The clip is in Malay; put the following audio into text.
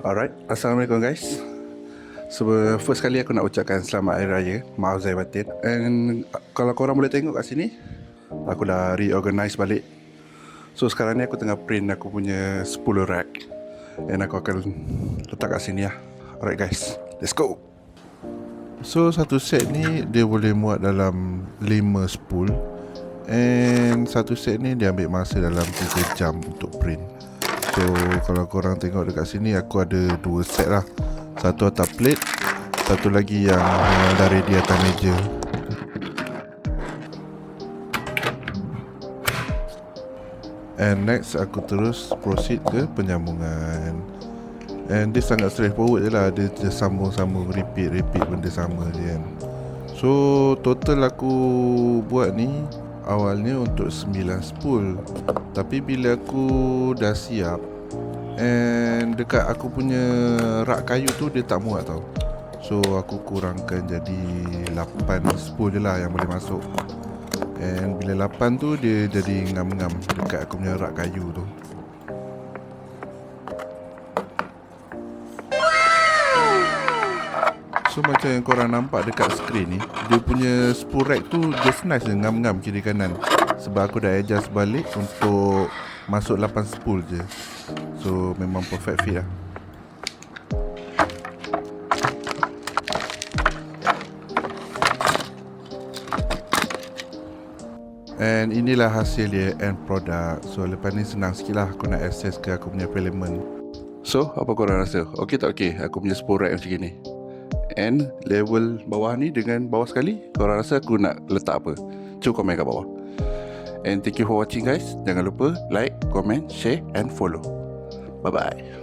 Alright, Assalamualaikum guys. First kali aku nak ucapkan selamat Hari Raya. Maaf Zahir Batin. And kalau korang boleh tengok kat sini, aku dah reorganize balik. So sekarang ni aku tengah print aku punya 10 rack, and aku akan letak kat sini lah. Alright guys, let's go. So satu set ni dia boleh muat dalam 5 spool, and satu set ni dia ambil masa dalam 3 jam untuk print. So kalau korang tengok dekat sini, aku ada 2 set lah. Satu atas plate, satu lagi yang dari di atas meja. And next aku terus proceed ke penyambungan. And dia sangat straightforward je lah. Dia sambung-sambung, repeat benda sama je kan. So total aku buat ni awalnya untuk 9 spool. Tapi bila aku dah siap, and dekat aku punya rak kayu tu dia tak muat tau. So aku kurangkan jadi 8 spool je lah yang boleh masuk. And bila 8 tu dia jadi ngam-ngam dekat aku punya rak kayu tu. So macam yang korang nampak dekat skrin ni, dia punya spool rack tu just nice je, ngam-ngam kiri kanan. Sebab aku dah adjust balik untuk masuk 8 spool je. So memang perfect fit lah. And inilah hasil dia, end product. So lepas ni senang sikit lah aku nak access ke aku punya filament. So apa korang rasa? Okay tak okay aku punya spool rack macam ni? And level bawah ni dengan bawah sekali, korang rasa aku nak letak apa? Cuba komen kat bawah. And thank you for watching guys. Jangan lupa like, comment, share and follow. Bye bye.